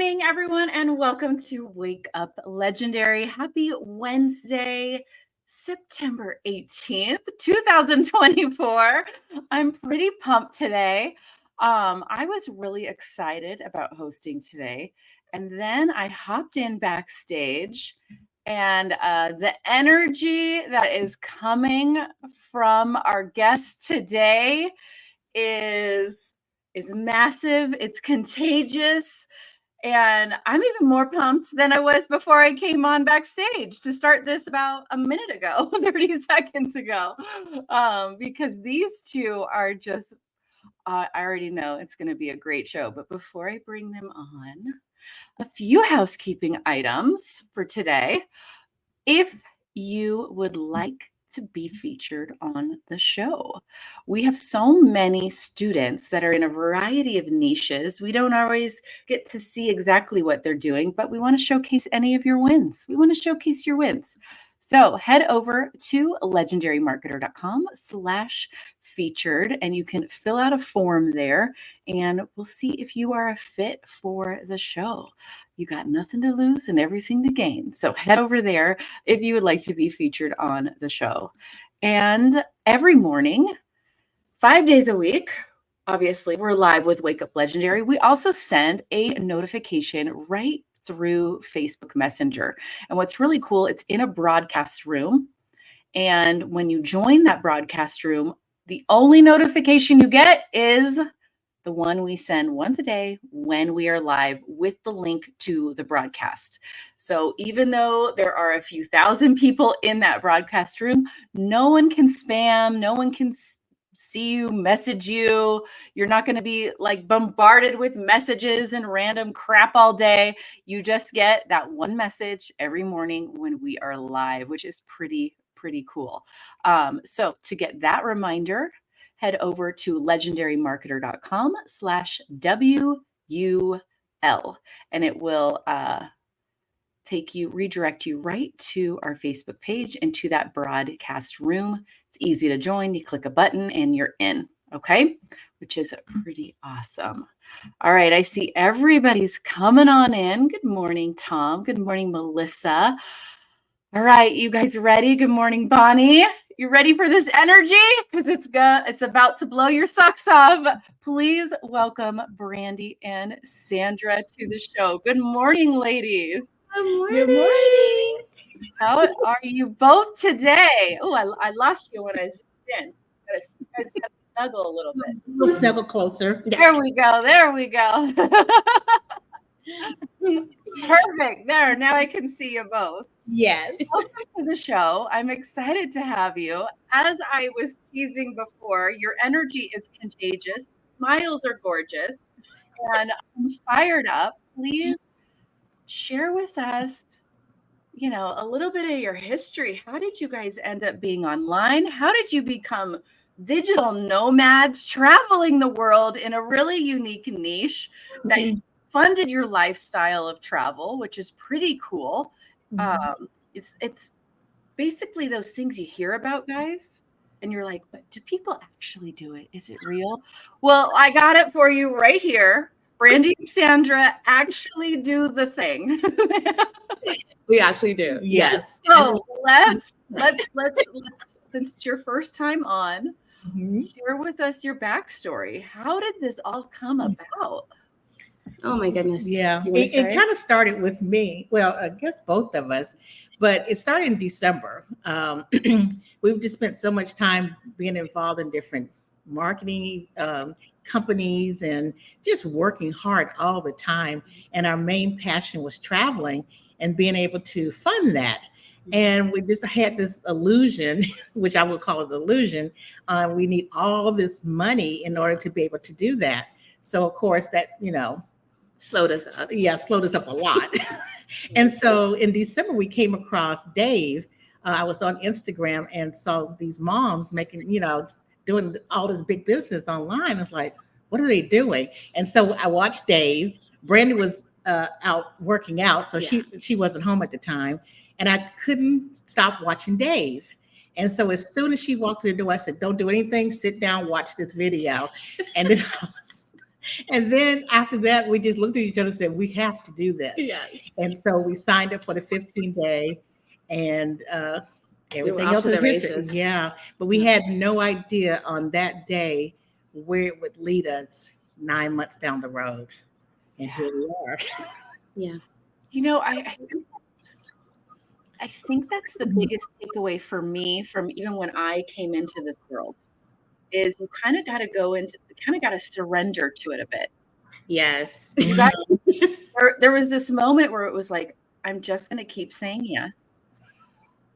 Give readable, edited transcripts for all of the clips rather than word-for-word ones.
morning, everyone, and welcome to Wake Up Legendary. Happy Wednesday, September 18th, 2024. I'm pretty pumped today. I was really excited about hosting today, and then I hopped in backstage, and the energy that is coming from our guest today is massive. It's contagious. And I'm even more pumped than I was before I came on backstage to start this about a minute ago, 30 seconds ago, because these two are just, I already know it's going to be a great show. But before I bring them on, a few housekeeping items for today. If you would like to be featured on the show, we have so many students that are in a variety of niches. We don't always get to see exactly what they're doing, but we want to showcase any of your wins. We want to showcase your wins. So head over to legendarymarketer.com/featured, and you can fill out a form there, and we'll see if you are a fit for the show. You got nothing to lose and everything to gain. So head over there if you would like to be featured on the show. And every morning, 5 days a week, obviously, we're live with Wake Up Legendary. We also send a notification right through Facebook Messenger. And what's really cool, it's in a broadcast room. And when you join that broadcast room, the only notification you get is the one we send once a day when we are live with the link to the broadcast. So even though there are a few thousand people in that broadcast room, no one can spam, no one can see you, message you. You're not going to be like bombarded with messages and random crap all day. You just get that one message every morning when we are live, which is pretty cool. So to get that reminder, head over to legendarymarketer.com/WUL, and it will redirect you right to our Facebook page and to that broadcast room. It's easy to join. You click a button and you're in, okay? Which is pretty awesome. All right, I see everybody's coming on in. Good morning, Tom. Good morning, Melissa. All right, you guys ready? Good morning, Bonnie. You ready for this energy? Because it's about to blow your socks off. Please welcome Brandy and Sandra to the show. Good morning, ladies. Good morning. Good morning. How are you both today? Oh, I lost you when I zoomed in. You guys got to snuggle a little bit. We'll snuggle closer. There we go. There we go. Perfect. There. Now I can see you both. Yes. Welcome to the show. I'm excited to have you. As I was teasing before, your energy is contagious. Smiles are gorgeous. And I'm fired up. Please share with us, a little bit of your history. How did you guys end up being online? How did you become digital nomads traveling the world in a really unique niche that you funded your lifestyle of travel, which is pretty cool. It's basically those things you hear about, guys, and you're like, but do people actually do it? Is it real? Well, I got it for you right here. Brandy and Sandra actually do the thing. We actually do. Yes. So let's since it's your first time on, share with us your backstory. How did this all come about? Oh my goodness. Yeah. It kind of started with me. Well, I guess both of us, but it started in December. We've just spent so much time being involved in different marketing companies and just working hard all the time. And our main passion was traveling and being able to fund that. And we just had this illusion, which I would call it illusion. We need all this money in order to be able to do that. So of course that, slowed us up. Yeah, slowed us up a lot. And so in December, we came across Dave. I was on Instagram and saw these moms making, doing all this big business online. I was like, what are they doing? And so I watched Dave. Brandy was out working out, so she wasn't home at the time. And I couldn't stop watching Dave. And so as soon as she walked through the door, I said, don't do anything, sit down, watch this video. And then And then after that, we just looked at each other and said, we have to do this. Yes. And so we signed up for the 15-day and everything off else to is the history. races. Yeah. But we had no idea on that day where it would lead us 9 months down the road. And here we are. Yeah. You know, I think that's the biggest takeaway for me from even when I came into this world is you kind of got to surrender to it a bit. Yes. You guys, there was this moment where it was like, I'm just going to keep saying yes.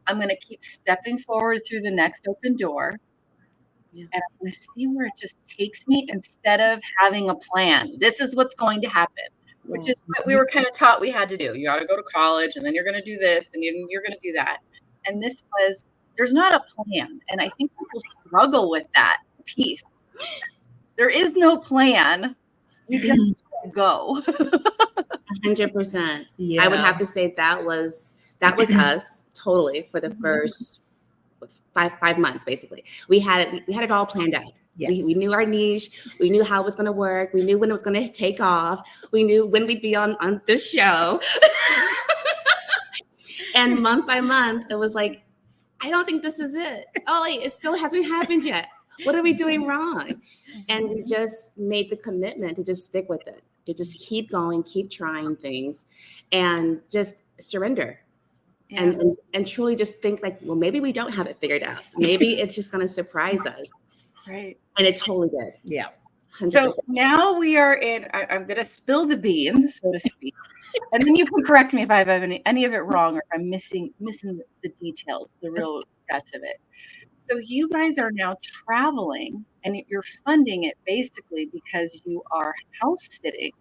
I'm going to keep stepping forward through the next open door. Yeah. And I'm going to see where it just takes me instead of having a plan. This is what's going to happen, which is what we were kind of taught we had to do. You got to go to college and then you're going to do this and you're going to do that. And there's not a plan. And I think people struggle with that piece. There is no plan. You just go. 100%. Yeah. I would have to say that was us totally for the first 5 months, basically. We had it all planned out. Yes. We knew our niche. We knew how it was going to work. We knew when it was going to take off. We knew when we'd be on this show. And month by month, it was like, I don't think this is it. Oh, it still hasn't happened yet. What are we doing wrong? And we just made the commitment to just stick with it, to just keep going, keep trying things, and just surrender. Yeah. And truly just think like, well, maybe we don't have it figured out. Maybe it's just going to surprise us. Right. And it totally did. Yeah. 100%. So now we are I'm going to spill the beans, so to speak. And then you can correct me if I have any of it wrong or if I'm missing the details, the real guts of it. So you guys are now traveling and you're funding it basically because you are house sitting.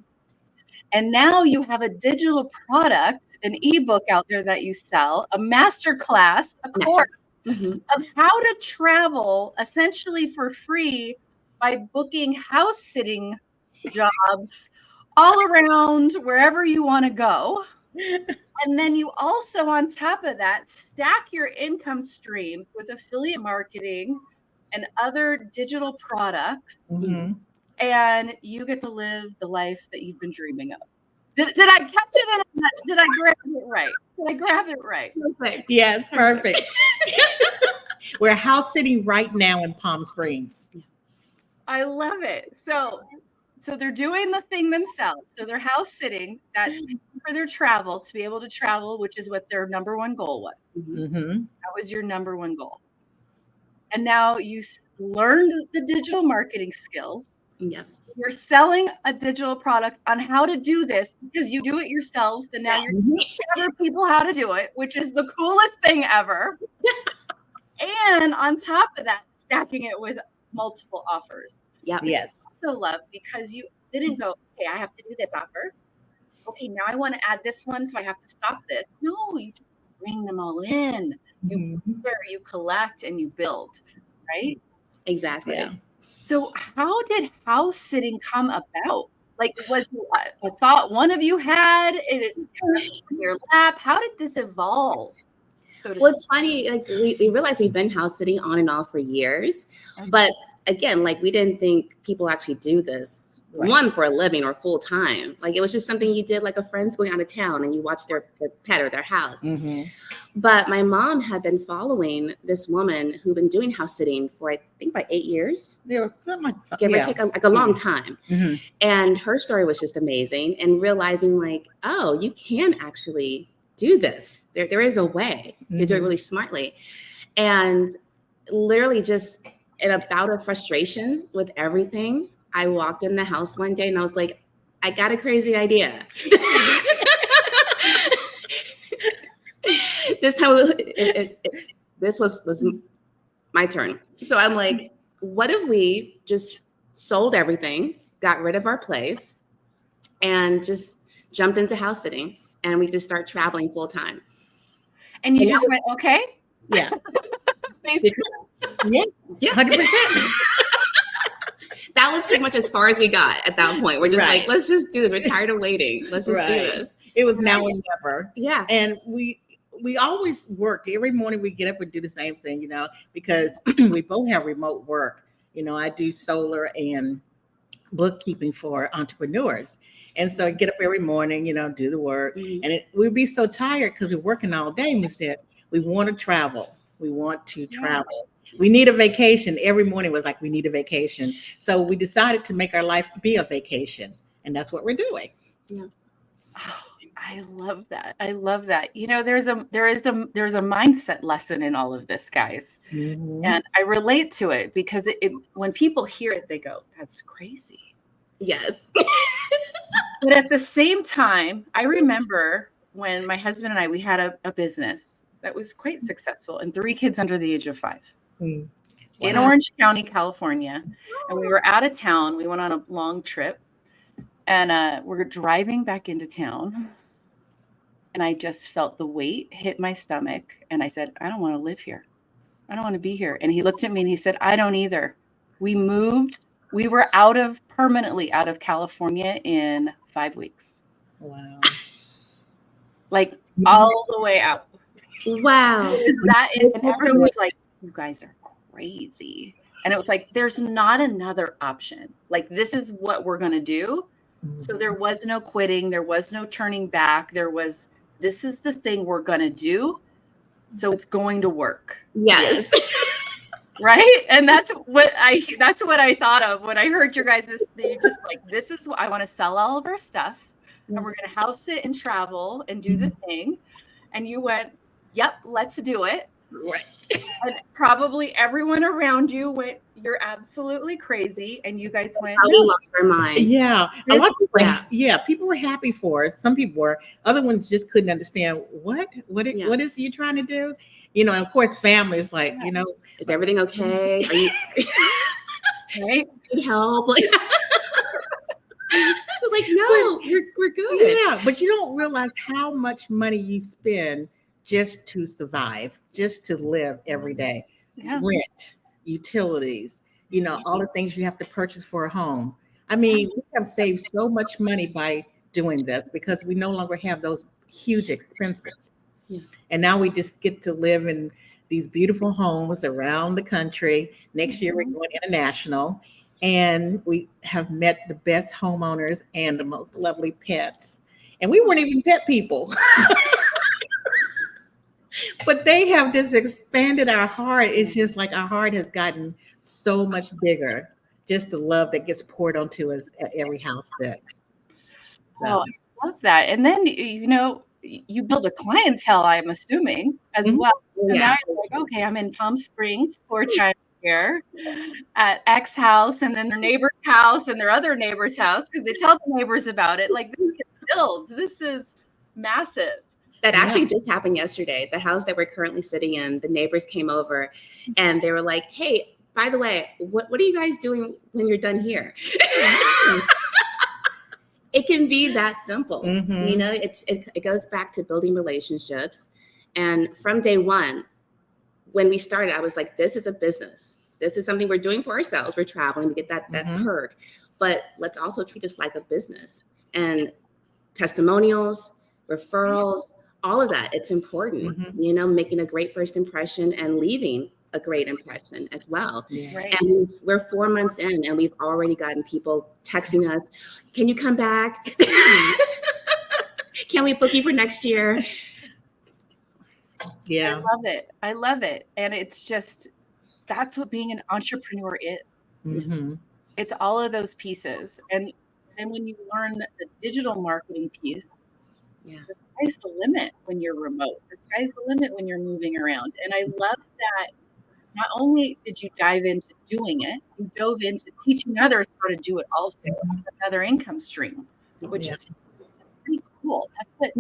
And now you have a digital product, an ebook out there that you sell, a master class, a course of how to travel essentially for free by booking house sitting jobs all around wherever you want to go. And then you also, on top of that, stack your income streams with affiliate marketing and other digital products. Mm-hmm. And you get to live the life that you've been dreaming of. Did I catch it? Did I grab it right? Did I grab it right? Perfect. Yes, perfect. We're house sitting right now in Palm Springs. I love it. So they're doing the thing themselves. So they're house sitting. That's for their travel, to be able to travel, which is what their number one goal was. Mm-hmm. That was your number one goal. And now you learned the digital marketing skills. Yeah. You're selling a digital product on how to do this because you do it yourselves. And now you're teaching other people how to do it, which is the coolest thing ever. And on top of that, stacking it with multiple offers. Yeah. Yes. I also love because you didn't go, okay, I have to do this offer. Okay, now I want to add this one, so I have to stop this. No, you just bring them all in. You you collect and you build, right? Exactly. Yeah. So how did house sitting come about? Like, was it a thought one of you had it in your lap? How did this evolve? Well, it's funny. Like we realized we've been house sitting on and off for years, but again, like we didn't think people actually do this one for a living or full time. Like it was just something you did, like a friend's going out of town and you watch their pet or their house. Mm-hmm. But my mom had been following this woman who'd been doing house sitting for I think by 8 years. Yeah, give or take a long time. Mm-hmm. And her story was just amazing. And realizing like, oh, you can actually do this. There is a way to do it really smartly. And literally just in a bout of frustration with everything, I walked in the house one day and I was like, I got a crazy idea. This time this was my turn. So I'm like, what if we just sold everything, got rid of our place, and just jumped into house sitting? And we just start traveling full time. And you just went, okay? Yeah. Yeah. 100%. That was pretty much as far as we got at that point. We're just like, let's just do this. We're tired of waiting. Let's just do this. It was now or never. Yeah. And we always work. Every morning we get up and do the same thing, because we both have remote work. I do solar and bookkeeping for entrepreneurs. And so I'd get up every morning, do the work. Mhm. And we'd be so tired because we're working all day. And we said, we want to travel. We want to travel. We need a vacation. Every morning was like, we need a vacation. So we decided to make our life be a vacation. And that's what we're doing. Yeah. Oh, I love that. I love that. There's a mindset lesson in all of this, guys. Mm-hmm. And I relate to it because when people hear it, they go, that's crazy. Yes. But at the same time, I remember when my husband and we had a business that was quite successful and 3 kids under the age of 5 in Orange County, California. And we were out of town. We went on a long trip and we're driving back into town. And I just felt the weight hit my stomach. And I said, I don't want to live here. I don't want to be here. And he looked at me and he said, I don't either. We moved. We were permanently out of California in 5 weeks. Wow. Like all the way out. Wow. Is that it? And everyone was like, you guys are crazy. And it was like, there's not another option. Like, this is what we're going to do. So there was no quitting. There was no turning back. This is the thing we're going to do. So it's going to work. Yes. Right. And that's what I thought of when I heard your guys, just like, this is what I want to sell all of our stuff and we're going to house it and travel and do the thing. And you went, yep, let's do it. Right. And probably everyone around you went, you're absolutely crazy. And you guys went, we lost our mind. Yeah. A lot of people, people were happy for us. Some people were. Other ones just couldn't understand what is you trying to do? And of course, family is like, is everything okay? Are you right? Need help? Like, no, we're good. Yeah, but you don't realize how much money you spend just to survive, just to live every day. Yeah. Rent, utilities, all the things you have to purchase for a home. I mean, we have saved so much money by doing this because we no longer have those huge expenses. Yeah. And now we just get to live in these beautiful homes around the country. Next year, we're going international. And we have met the best homeowners and the most lovely pets. And we weren't even pet people. But they have just expanded our heart. It's just like our heart has gotten so much bigger. Just the love that gets poured onto us at every house set. Oh, I love that. And then, you build a clientele, I'm assuming, as well. So now it's like, okay, I'm in Palm Springs 4 times a year at X house and then their neighbor's house and their other neighbor's house because they tell the neighbors about it. Like, this can build. This is massive. That actually just happened yesterday. The house that we're currently sitting in, the neighbors came over and they were like, hey, by the way, what are you guys doing when you're done here? It can be that simple. Mm-hmm. It goes back to building relationships. And from day one, when we started, I was like, this is a business. This is something we're doing for ourselves. We're traveling, we get that perk, but let's also treat this like a business. And testimonials, referrals, all of that, it's important, making a great first impression and leaving a great impression as well. Yeah. Right. And we're 4 months in and we've already gotten people texting us, can you come back? Can we book you for next year? Yeah. I love it. And it's just, that's what being an entrepreneur is. Mm-hmm. It's all of those pieces. And then when you learn the digital marketing piece, the sky's the limit when you're remote. The sky's the limit when you're moving around. And I love that not only did you dive into doing it, you dove into teaching others how to do it also, another income stream, which is pretty cool. That's what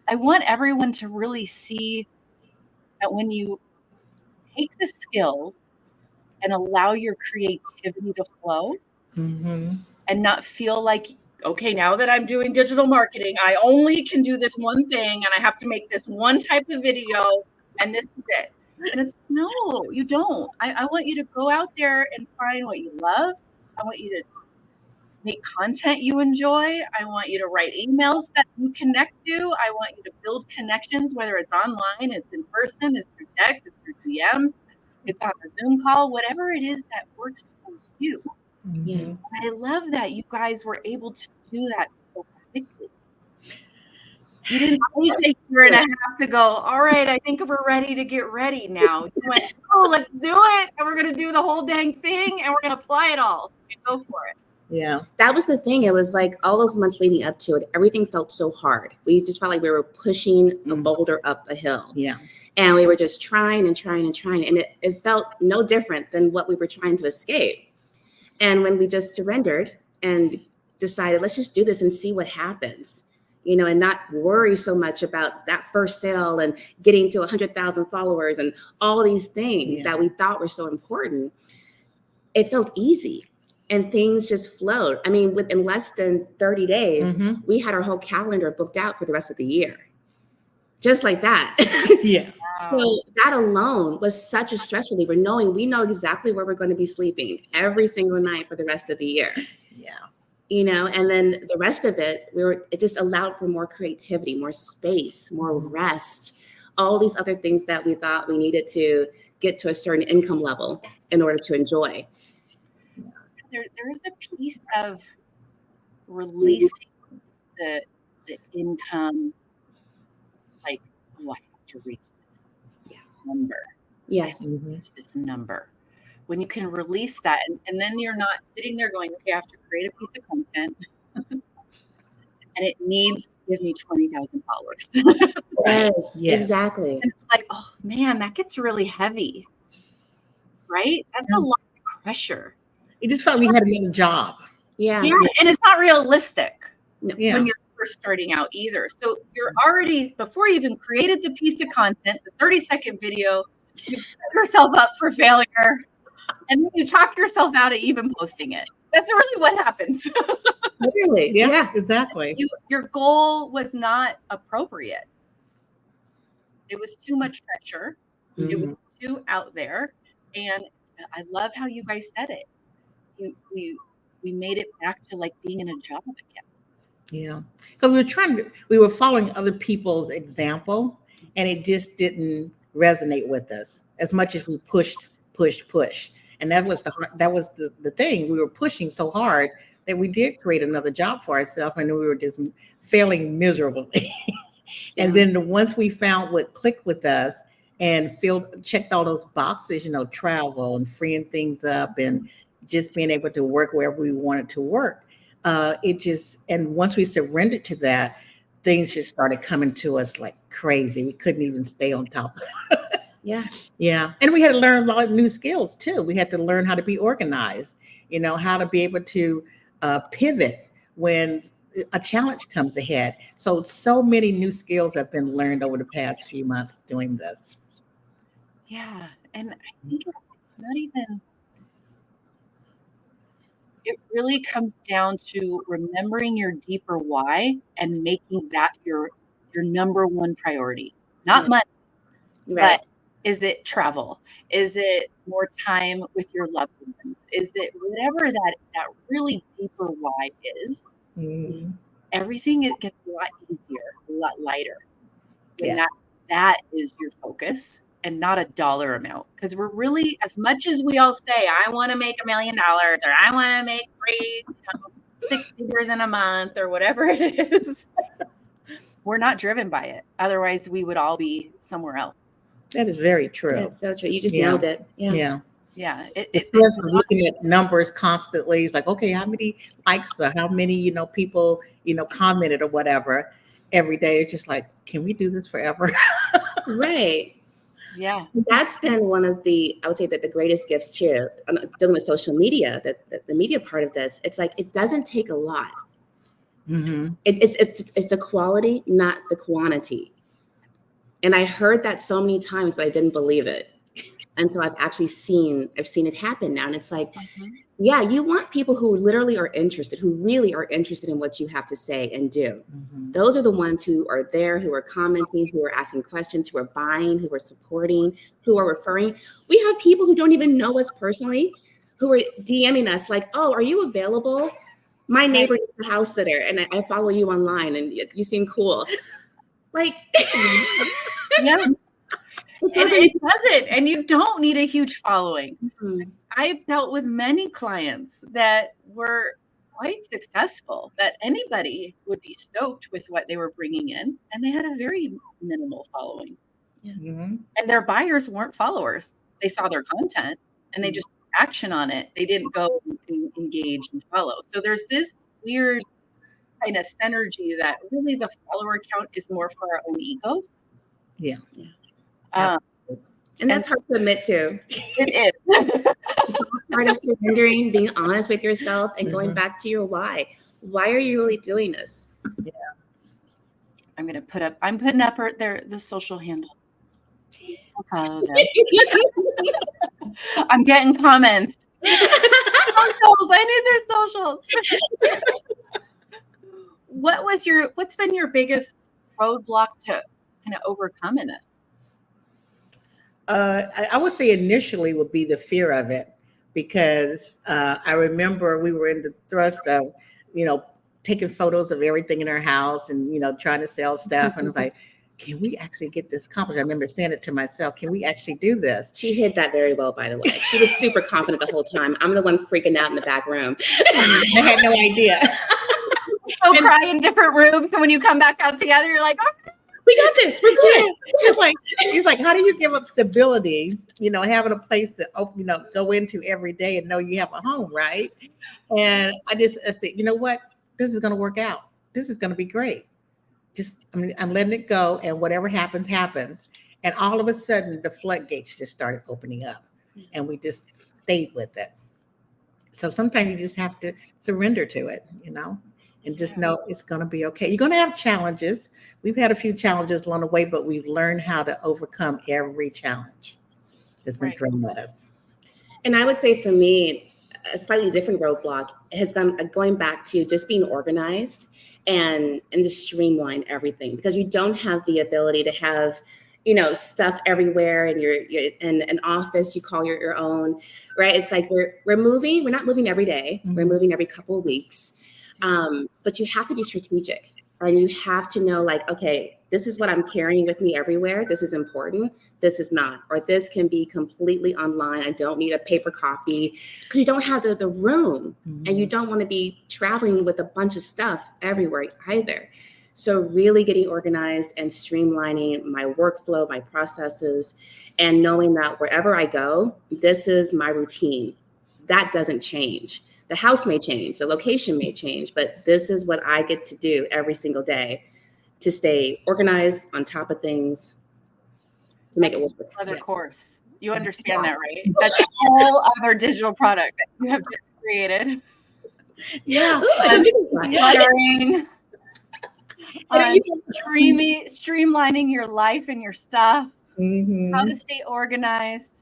I want everyone to really see, that when you take the skills and allow your creativity to flow and not feel like, okay, now that I'm doing digital marketing, I only can do this one thing and I have to make this one type of video and this is it. And it's, no, you don't. I want you to go out there and find what you love. I want you to make content you enjoy. I want you to write emails that you connect to. I want you to build connections, whether it's online, it's in person, it's through text, it's through DMs, it's on a Zoom call, whatever it is that works for you. Yeah. I love that you guys were able to do that so quickly. You didn't take a year and a half to go, all right, I think we're ready to get ready now. You went, oh, let's do it. And we're going to do the whole dang thing and we're going to apply it all and go for it. Yeah. That was the thing. It was like all those months leading up to it, everything felt so hard. We just felt like we were pushing a boulder up a hill. Yeah. And we were just trying and trying and trying. And it felt no different than what we were trying to escape. And when we just surrendered and decided, let's just do this and see what happens, you know, and not worry so much about that first sale and getting to 100,000 followers and all these things that we thought were so important, it felt easy. And things just flowed. I mean, within less than 30 days, we had our whole calendar booked out for the rest of the year. Just like that. Yeah. So that alone was such a stress reliever, knowing we know exactly where we're going to be sleeping every single night for the rest of the year. Yeah. You know, and then the rest of it, it just allowed for more creativity, more space, more rest, all these other things that we thought we needed to get to a certain income level in order to enjoy. There is a piece of releasing the income, like, oh, I have to reach this number. Yes. Reach this number. When you can release that, and then you're not sitting there going, okay, I have to create a piece of content, and it needs to give me 20,000 followers. Yes, exactly. It's like, oh man, that gets really heavy, right? That's a lot of pressure. It just felt we had another job. Yeah. And it's not realistic No. when you're first starting out either. So you're already, before you even created the piece of content, the 30-second video, you've set yourself up for failure, and then you talk yourself out of even posting it. That's really what happens. Literally. Yeah, exactly. Your goal was not appropriate. It was too much pressure. It was too out there. And I love how you guys said it. We made it back to like being in a job again. Yeah, because we were following other people's example, and it just didn't resonate with us as much as we pushed, and that was the thing. We were pushing so hard that we did create another job for ourselves, and we were just failing miserably. And then once we found what clicked with us and checked all those boxes, you know, travel and freeing things up and just being able to work wherever we wanted to work. And once we surrendered to that, things just started coming to us like crazy. We couldn't even stay on top. Yeah. Yeah. And we had to learn a lot of new skills too. We had to learn how to be organized, you know, how to be able to pivot when a challenge comes ahead. So many new skills have been learned over the past few months doing this. Yeah. And I think it's not even, it really comes down to remembering your deeper why and making that your number one priority. Not money, but is it travel? Is it more time with your loved ones? Is it whatever that really deeper why is? Everything, it gets a lot easier, a lot lighter. And that is your focus and not a dollar amount. Because we're really, as much as we all say, I want to make $1 million or I want to make 6 figures in a month or whatever it is, we're not driven by it. Otherwise, we would all be somewhere else. That is very true. That's so true. You just nailed it. Yeah. Yeah. It's just looking at numbers constantly. It's like, okay, how many likes or how many, you know, people, you know, commented or whatever every day. It's just like, can we do this forever? Right. Yeah. That's been one of the, I would say that the greatest gifts too, dealing with social media, that the media part of this, it's like, it doesn't take a lot. It's the quality, not the quantity. And I heard that so many times, but I didn't believe it until I've seen it happen now. And it's like, yeah, you want people who literally are interested, who really are interested in what you have to say and do. Those are the ones who are there, who are commenting, who are asking questions, who are buying, who are supporting, who are referring. We have people who don't even know us personally, who are DMing us like, oh, are you available? My neighbor is a house sitter and I follow you online and you seem cool. Like, yeah. It doesn't. And you don't need a huge following. Mhm. I've dealt with many clients that were quite successful, that anybody would be stoked with what they were bringing in, and they had a very minimal following. Mhm. And their buyers weren't followers. They saw their content and they just took action on it. They didn't go and engage and follow. So there's this weird kind of synergy that really the follower count is more for our own egos. Yeah. Um, And that's hard to admit to. it is. Part of surrendering, being honest with yourself, and going back to your why. Why are you really doing this? Yeah. I'm putting up the social handle. I'll follow them. I'm getting comments. Socials. I need their socials. What's been your biggest roadblock to kind of overcome in this? I would say initially would be the fear of it, because I remember we were in the thrust of, taking photos of everything in our house and, trying to sell stuff. And it's like, can we actually get this accomplished? I remember saying it to myself, can we actually do this? She hid that very well, by the way. She was super confident the whole time. I'm the one freaking out in the back room. I had no idea. Go cry in different rooms, and when you come back out together, you're like, oh, we got this. We're good. He's like, how do you give up stability? Having a place to go into every day and know you have a home, right? And I said, you know what? This is going to work out. This is going to be great. I'm letting it go, and whatever happens, happens. And all of a sudden, the floodgates just started opening up, and we just stayed with it. So sometimes you just have to surrender to it, and just know it's going to be okay. You're going to have challenges. We've had a few challenges along the way, but we've learned how to overcome every challenge that's been thrown at us. And I would say for me, a slightly different roadblock has going back to just being organized and just streamline everything, because you don't have the ability to have stuff everywhere, and you're in an office you call your own, right? It's like we're not moving every day. We're moving every couple of weeks. But you have to be strategic, and you have to know, like, okay, this is what I'm carrying with me everywhere. This is important. This is not, or this can be completely online. I don't need a paper copy, because you don't have the room, and you don't want to be traveling with a bunch of stuff everywhere either. So really getting organized and streamlining my workflow, my processes, and knowing that wherever I go, this is my routine. That doesn't change. The house may change, the location may change, but this is what I get to do every single day to stay organized, on top of things, to make it work. Other course. You understand that, right? That's a whole other digital product that you have just created. Yeah. Cluttering. Streamlining your life and your stuff. How to stay organized.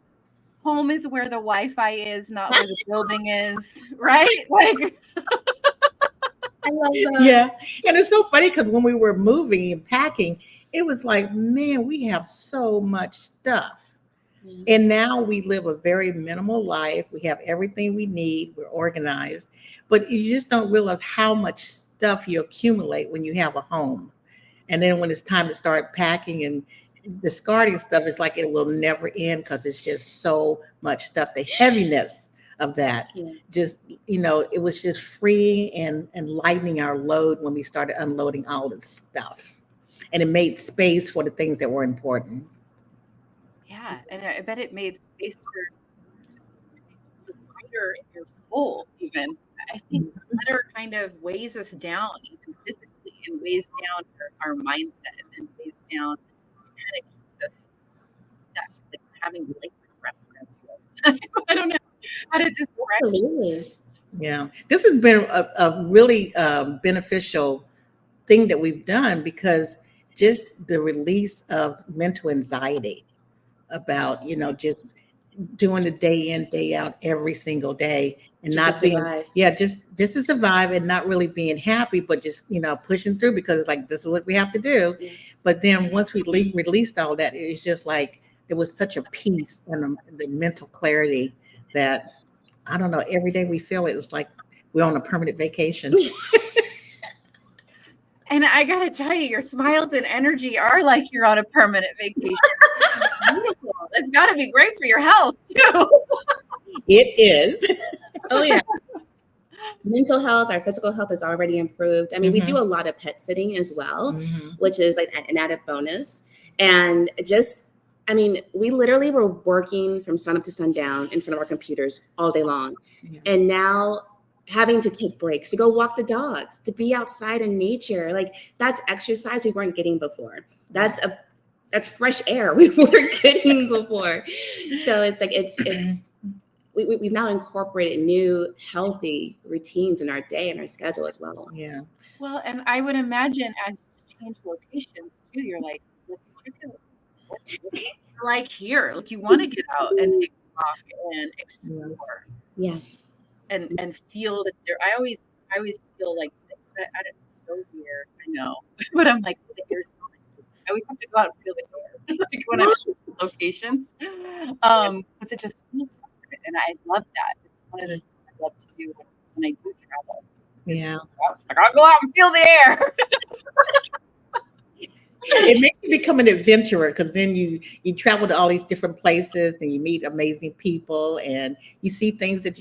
Home is where the Wi-Fi is, not where the building is, right? Like, I love that. Yeah. And it's so funny, because when we were moving and packing, it was like, man, we have so much stuff. And now we live a very minimal life. We have everything we need. We're organized. But you just don't realize how much stuff you accumulate when you have a home. And then when it's time to start packing and discarding stuff, it's like it will never end, because it's just so much stuff. The heaviness of that, just, it was just freeing and lightening our load when we started unloading all this stuff. And it made space for the things that were important. Yeah, and I bet it made space for the writer in your soul, even. I think clutter kind of weighs us down, even physically, and weighs down our mindset, and weighs down, kind of keeps us stuck, like having liquid breath. I don't know how to describe it. Yeah, this has been a really beneficial thing that we've done, because just the release of mental anxiety about, just doing the day in, day out every single day, and just not being, just to survive, and not really being happy, but just, pushing through, because it's like, this is what we have to do. But then once we released all that, it was just like, it was such a peace and the mental clarity that, I don't know, every day we feel it. It's like we're on a permanent vacation. And I gotta tell you, your smiles and energy are like you're on a permanent vacation. Beautiful. It's gotta be great for your health too. It is. Oh yeah. Mental health, our physical health is already improved. I mean, we do a lot of pet sitting as well, which is like an added bonus. And just, I mean, we literally were working from sun up to sundown in front of our computers all day long. Yeah. And now having to take breaks to go walk the dogs, to be outside in nature, like that's exercise we weren't getting before. That's fresh air we weren't getting before. So it's like, we've now incorporated new healthy routines in our day and our schedule as well. Yeah. Well, and I would imagine as you change locations too, you're like, let's check out what's like here. Like you want to get out and take a walk and explore. Yeah. And feel that there. I always feel like it's so weird. I know, but I'm like, the air's not. I always have to go out and feel the air like when I go to locations, because it just feels so good, and I love that. It's one of the things I love to do when I do travel. Yeah, I gotta go out and feel the air. It makes you become an adventurer because then you travel to all these different places and you meet amazing people and you see things that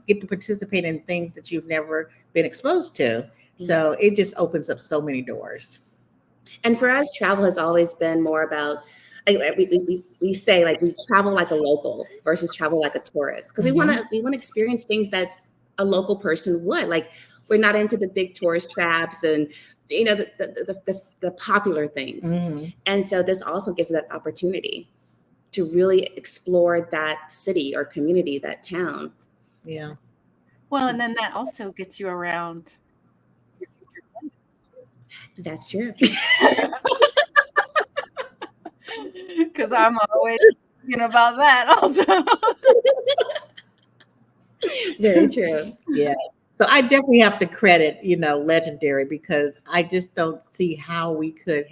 get to participate in things that you've never been exposed to. So it just opens up so many doors. And for us, travel has always been more about, we say like we travel like a local versus travel like a tourist, because we want to experience things that a local person would. Like we're not into the big tourist traps and the popular things. And so this also gives us that opportunity to really explore that city or community, that town. Yeah. Well, and then that also gets you around your future plans. That's true. Because I'm always thinking about that also. Very true. Yeah. So I definitely have to credit, Legendary, because I just don't see how we could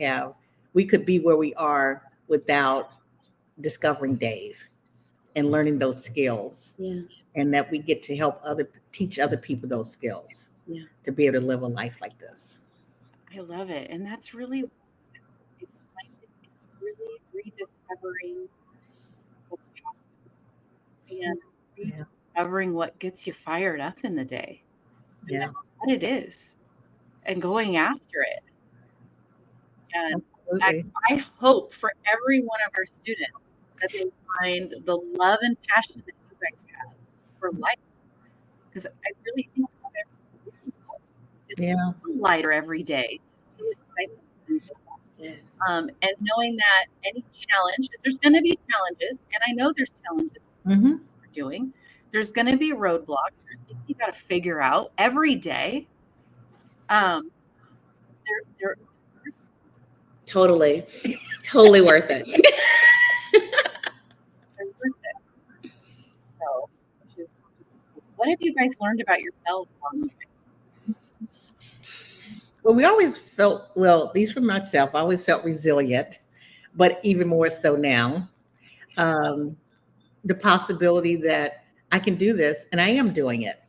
be where we are without discovering Dave and learning those skills. Yeah. And that we get to teach other people those skills. Yeah. To be able to live a life like this. I love it. And that's really, it's really rediscovering what's possible and rediscovering what gets you fired up in the day. Yeah. What it is and going after it. And I hope for every one of our students that they find the love and passion that you guys have for life. Because I really think it's lighter every day to feel excitement. Yes. And knowing that any challenge, there's going to be challenges, and I know there's challenges we're doing. There's going to be roadblocks. There's things you got to figure out every day. They're totally worth it. They're worth it. So, what have you guys learned about yourselves along the way? Well, we always felt, at least for myself, I always felt resilient, but even more so now. The possibility that I can do this, and I am doing it,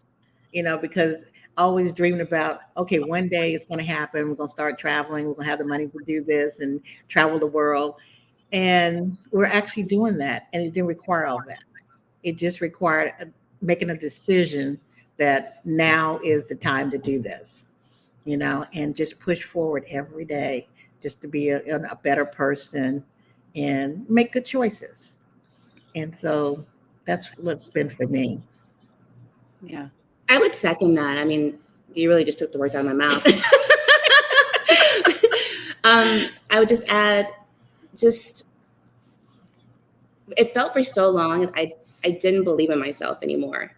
because always dreaming about, okay, one day it's going to happen. We're going to start traveling. We're going to have the money to do this and travel the world. And we're actually doing that. And it didn't require all that. It just required making a decision that now is the time to do this, and just push forward every day just to be a better person and make good choices. And so that's what's been for me. Yeah. I would second that. I mean, you really just took the words out of my mouth. I would just add, it felt for so long, I didn't believe in myself anymore.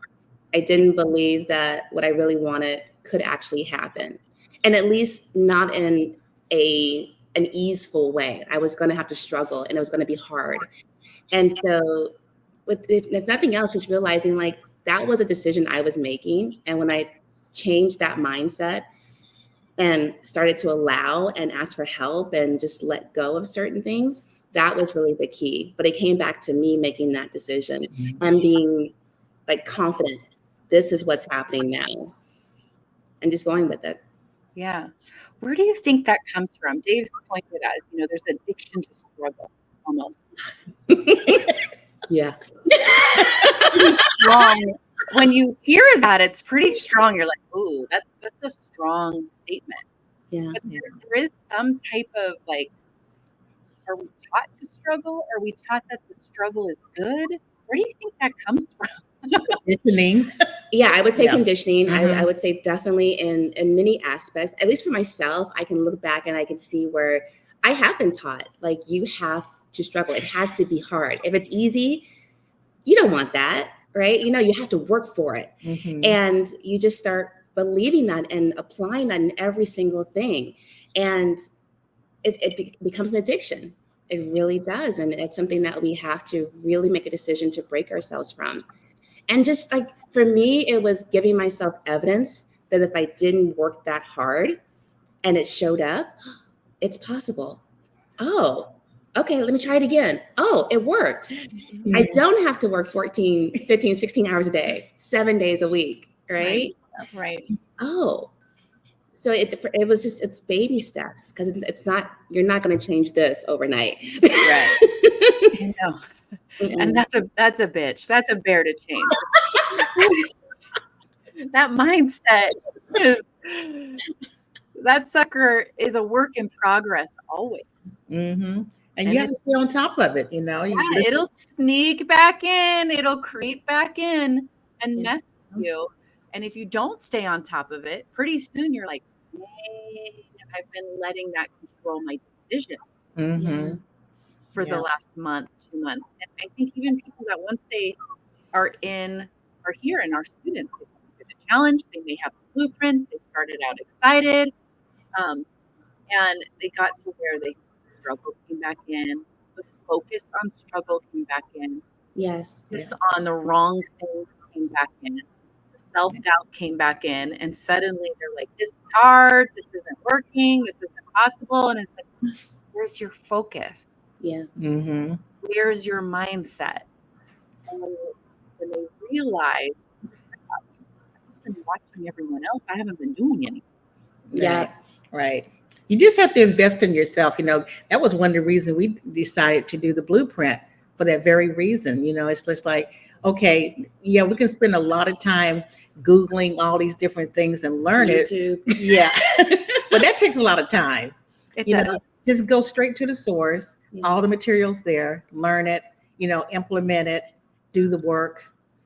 I didn't believe that what I really wanted could actually happen. And at least not in an easeful way. I was going to have to struggle and it was going to be hard. And so if nothing else, just realizing like that was a decision I was making. And when I changed that mindset and started to allow and ask for help and just let go of certain things, that was really the key. But it came back to me making that decision and being like confident, this is what's happening now. And just going with it. Yeah. Where do you think that comes from? Dave's pointed out, there's addiction to struggle almost. Yeah. Pretty strong. When you hear that, it's pretty strong. You're like, ooh, that's a strong statement. Yeah. But there is some type of like, are we taught to struggle? Are we taught that the struggle is good? Where do you think that comes from? Conditioning. Yeah, I would say Yeah. conditioning. Mhm. I would say definitely in many aspects, at least for myself, I can look back and I can see where I have been taught, like, you have to struggle. It has to be hard. If it's easy, you don't want that, right? You have to work for it. Mhm. And you just start believing that and applying that in every single thing. And it becomes an addiction. It really does. And it's something that we have to really make a decision to break ourselves from. And just like, for me, it was giving myself evidence that if I didn't work that hard and it showed up, it's possible. Oh, okay, let me try it again. Oh, it worked. I don't have to work 14, 15, 16 hours a day, 7 days a week, right? Right. Oh, so it was just, it's baby steps, because it's not, you're not going to change this overnight. Right. I know. And that's a bitch. That's a bear to change. That mindset that sucker is a work in progress always. Mm-hmm. And And you have to stay on top of it, Yeah, it'll sneak back in, it'll creep back in and mess with you. And if you don't stay on top of it, pretty soon you're like, hey, I've been letting that control my decision Mm-hmm. for the last month, 2 months. And I think even people that once they are here and our students, they come through the challenge, they may have blueprints, they started out excited, and they got to where the struggle came back in, the focus on struggle came back in, Yes. focus on the wrong things came back in, the self-doubt came back in, and suddenly they're like, this is hard, this isn't working, this isn't possible. And it's like, where's your focus? Yeah. Mm-hmm. Where's your mindset? And when they realize, I've just been watching everyone else, I haven't been doing anything. Yeah. Right. You just have to invest in yourself. That was one of the reasons we decided to do the blueprint, for that very reason. It's just like, okay, yeah, we can spend a lot of time Googling all these different things and learn YouTube. it. Yeah. But that takes a lot of time. It's Just go straight to the source, all the materials there, learn it, implement it, do the work,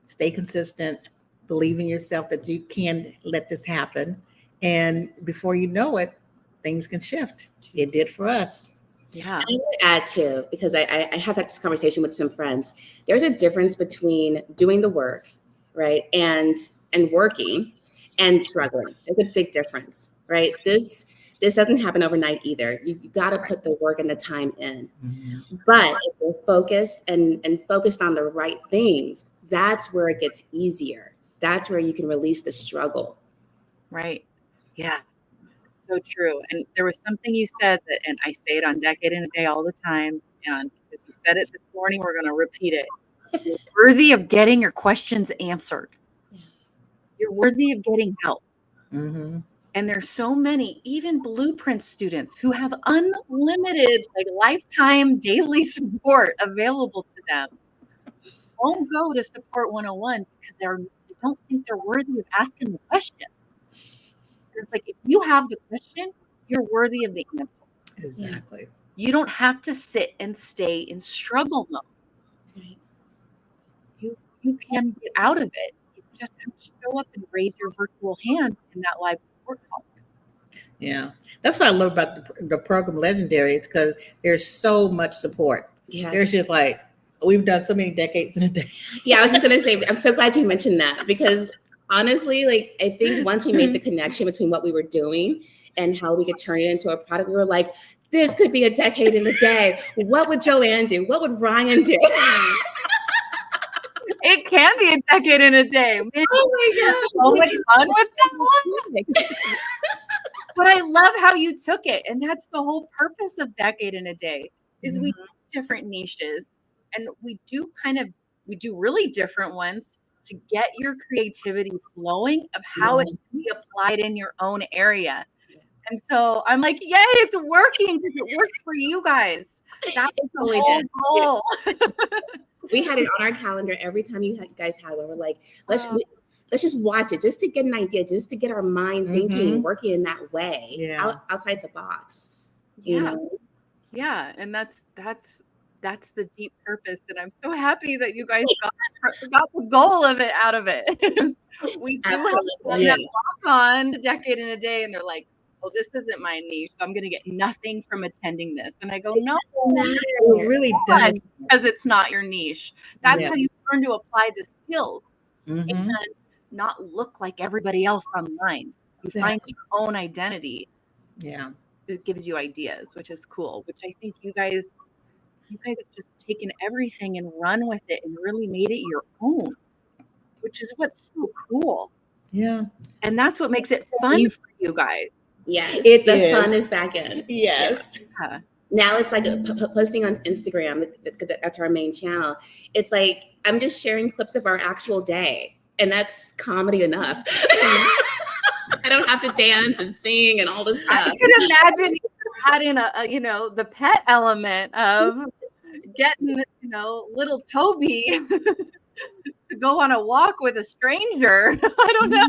stay consistent, believe in yourself that you can let this happen. And before you know it, things can shift. It did for us. Yeah. I want to add too, because I have had this conversation with some friends. There's a difference between doing the work, right, and working and struggling. There's a big difference, right? This doesn't happen overnight either. You got to put the work and the time in. Mm-hmm. But if you're focused and focused on the right things, that's where it gets easier. That's where you can release the struggle. Right. Yeah. So true. And there was something you said that, and I say it on Decade in a Day all the time, and because you said it this morning, we're going to repeat it. You're worthy of getting your questions answered. You're worthy of getting help. Mm-hmm. And there's so many, even blueprint students who have unlimited, like lifetime daily support available to them. Don't go to Support 101 because they don't think they're worthy of asking the question. It's like, if you have the question, you're worthy of the answer. Exactly. You don't have to sit and stay in struggle mode. Right. You can get out of it. You just have to show up and raise your virtual hand in that live support call. Yeah, that's what I love about the program Legendary. It's because there's so much support. Yes. There's just like, we've done so many decades in a day. Yeah, I was just gonna say, I'm so glad you mentioned that, because honestly, like, I think once we made the connection between what we were doing and how we could turn it into a product, we were like, this could be a decade in a day. What would Joanne do? What would Ryan do? It can be a decade in a day. Man, Oh my God. so much fun with that one. But I love how you took it. And that's the whole purpose of Decade in a Day, is we do different niches, and we do really different ones to get your creativity flowing of how it can be applied in your own area. And so I'm like, yay, it's working because it worked for you guys. That was the whole goal. We had it on our calendar every time you guys had one. We're like, let's just watch it, just to get an idea, just to get our mind thinking, working in that way, outside the box. You know? Yeah, and that's the deep purpose, and I'm so happy that you guys got the goal of it out of it. We do have one that walk on the Decade in a Day, and they're like, "Oh, this isn't my niche, so I'm going to get nothing from attending this." And I go, "No, it really does, because it's not your niche. That's how you learn to apply the skills and not look like everybody else online. You find your own identity. Yeah, it gives you ideas, which is cool. Which I think you guys have just taken everything and run with it and really made it your own, which is what's so cool. Yeah. And that's what makes it fun for you guys. Yes. The fun is back in. Yes. Yeah. Now it's like posting on Instagram. That's our main channel. It's like, I'm just sharing clips of our actual day, and that's comedy enough. I don't have to dance and sing and all this stuff. I can imagine adding the pet element of getting, little Toby to go on a walk with a stranger. I don't know.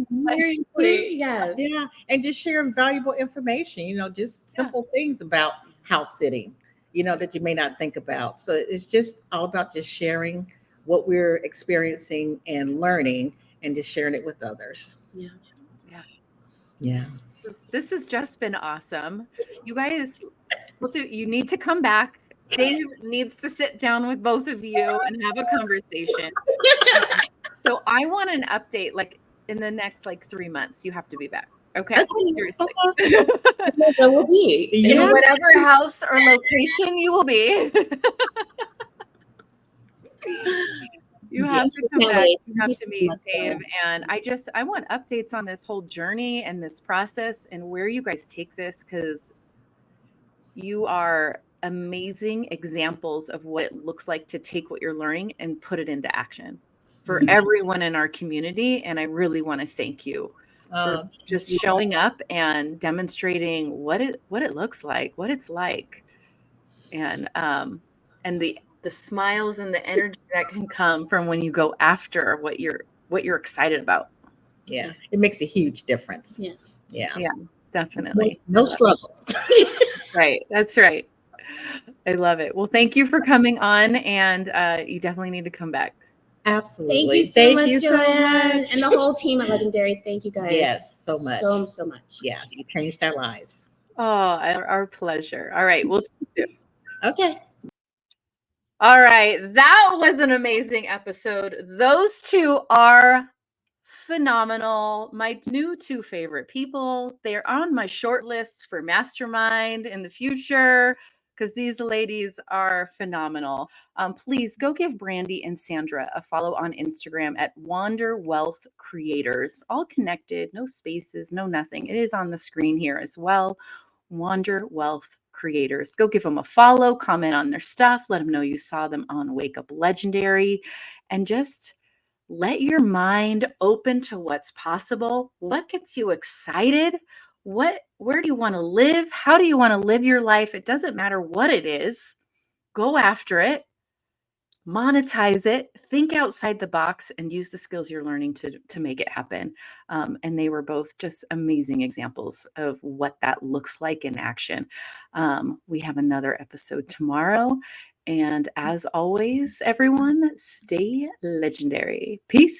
Yes. Yeah. And just sharing valuable information, just simple things about house sitting, that you may not think about. So it's just all about just sharing what we're experiencing and learning and just sharing it with others. Yeah. Yeah. Yeah. This has just been awesome. You guys, you need to come back. Dave needs to sit down with both of you and have a conversation. So I want an update, like in the next 3 months. You have to be back. Okay. Seriously. So we'll be in whatever house or location you will be. You have to come back. You have to meet Dave. And I want updates on this whole journey and this process and where you guys take this, because you are amazing examples of what it looks like to take what you're learning and put it into action for everyone in our community. And I really want to thank you for just showing up and demonstrating what it looks like, what it's like, and the smiles and the energy that can come from when you go after what you're excited about. Yeah, it makes a huge difference. Yeah, definitely. No struggle. Right, that's right. I love it. Well, thank you for coming on, and you definitely need to come back. Absolutely. Thank you so much. And the whole team at Legendary, thank you guys. Yes, so much. So much. Yeah, you changed our lives. Oh, our pleasure. All right, we'll see you. Okay. All right, that was an amazing episode. Those two are phenomenal. My new two favorite people. They're on my short list for Mastermind in the future because these ladies are phenomenal. Please go give Brandy and Sandra a follow on Instagram at Wander Wealth Creators. All connected, no spaces, no nothing. It is on the screen here as well. Wander Wealth Creators. Go give them a follow, comment on their stuff, let them know you saw them on Wake Up Legendary, and just let your mind open to what's possible. What gets you excited? Where do you want to live? How do you want to live your life? It doesn't matter what it is. Go after it. Monetize it, think outside the box, and use the skills you're learning to make it happen. And they were both just amazing examples of what that looks like in action. We have another episode tomorrow. And as always, everyone, stay legendary. Peace.